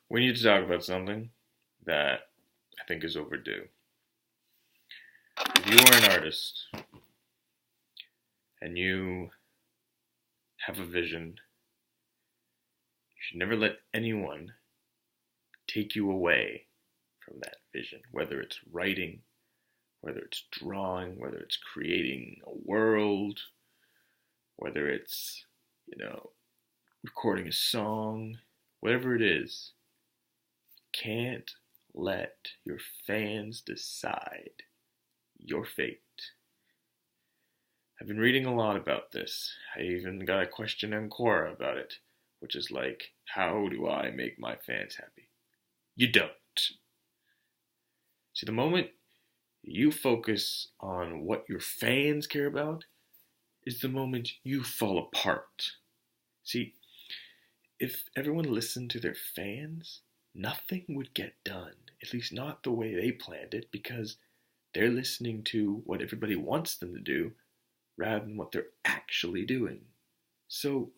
We need to talk about something that I think is overdue. If you are an artist and you have a vision, you should never let anyone take you away from that vision, whether it's writing, whether it's drawing, whether it's creating a world, whether it's, recording a song, whatever it is. Can't let your fans decide your fate. I've been reading a lot about this. I even got a question on Quora about it, which is like, how do I make my fans happy? You don't. See, the moment you focus on what your fans care about is the moment you fall apart. See, if everyone listened to their fans, nothing would get done, at least not the way they planned it, because they're listening to what everybody wants them to do rather than what they're actually doing. So,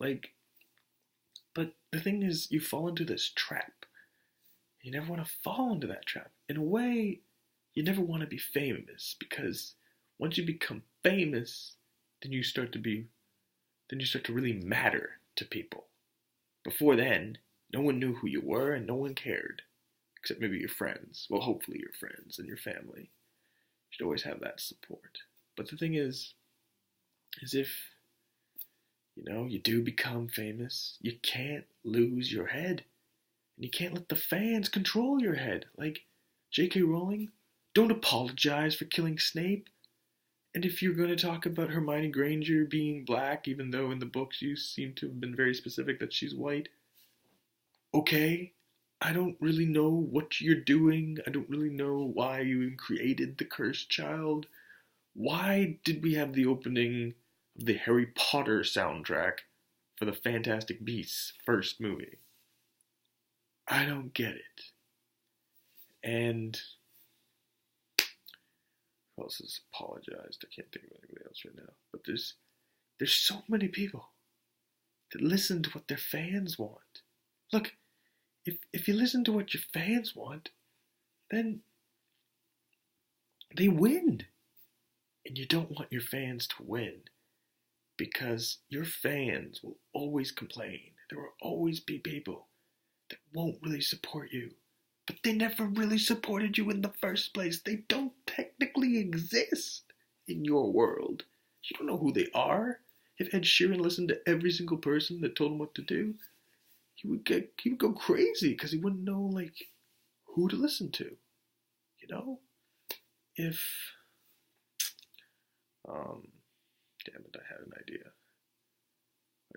but the thing is, you fall into this trap. You never want to fall into that trap. In a way, you never want to be famous, because once you become famous, then you start to really matter to people. Before then, no one knew who you were and no one cared, except maybe your friends. Well, hopefully your friends and your family. You should always have that support. But the thing is if, you do become famous, you can't lose your head. And you can't let the fans control your head. Like J.K. Rowling, don't apologize for killing Snape. And if you're going to talk about Hermione Granger being black, even though in the books you seem to have been very specific that she's white, okay, I don't really know what you're doing. I don't really know why you even created the cursed child. Why did we have the opening of the Harry Potter soundtrack for the Fantastic Beasts first movie? I don't get it. And who else has apologized? I can't think of anybody else right now. But there's so many people that listen to what their fans want. Look, if you listen to what your fans want, then they win. And you don't want your fans to win, because your fans will always complain. There will always be people that won't really support you. But they never really supported you in the first place. They don't technically exist in your world. You don't know who they are. If Ed Sheeran listened to every single person that told him what to do, he would go crazy, because he wouldn't know who to listen to. If damn it, I had an idea.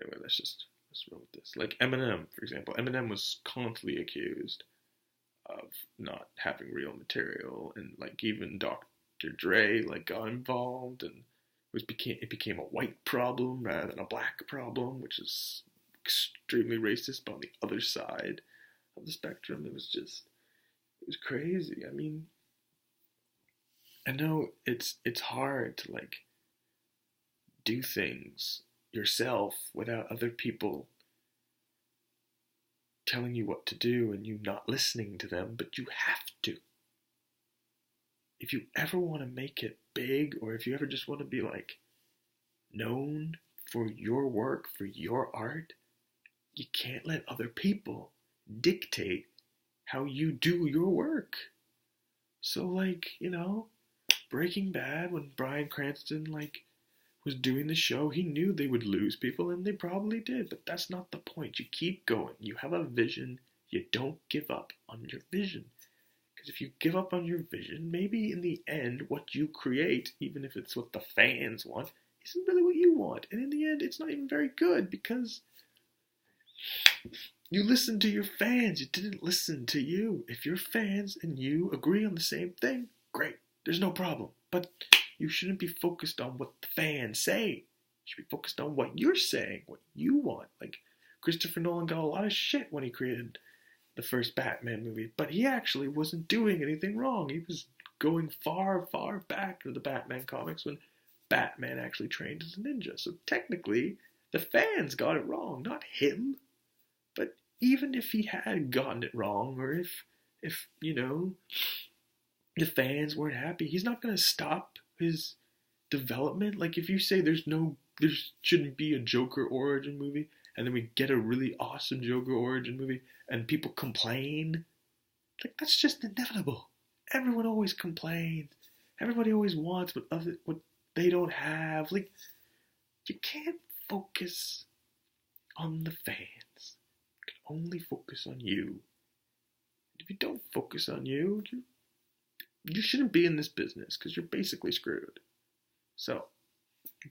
Anyway, let's roll with this. Like Eminem, for example. Eminem was constantly accused of not having real material, and even Dr. Dre got involved, and it became a white problem rather than a black problem, which is extremely racist. But on the other side of the spectrum, it was crazy. I mean, I know it's hard to do things yourself without other people telling you what to do and you not listening to them, but you have to. If you ever want to make it big, or if you ever just want to be known for your work, for your art, you can't let other people dictate how you do your work. So Breaking Bad, when Bryan Cranston was doing the show, he knew they would lose people, and they probably did, but that's not the point. You keep going. You have a vision. You don't give up on your vision. Because if you give up on your vision, maybe in the end, what you create, even if it's what the fans want, isn't really what you want. And in the end, it's not even very good, because you listened to your fans. You didn't listen to you. If your fans and you agree on the same thing, great. There's no problem. But you shouldn't be focused on what the fans say. You should be focused on what you're saying, what you want. Christopher Nolan got a lot of shit when he created the first Batman movie, but he actually wasn't doing anything wrong. He was going far, far back to the Batman comics when Batman actually trained as a ninja. So technically, the fans got it wrong, not him. But even if he had gotten it wrong, or if the fans weren't happy, he's not gonna stop his development. Like if you say there shouldn't be a Joker origin movie, and then we get a really awesome Joker origin movie, and people complain, like that's just inevitable. Everyone always complains. Everybody always wants what they don't have. Like you can't focus on the fans. You can only focus on you. If you don't focus on you shouldn't be in this business because you're basically screwed. So,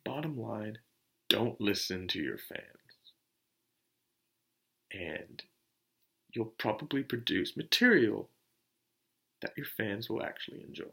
bottom line, don't listen to your fans. And you'll probably produce material that your fans will actually enjoy.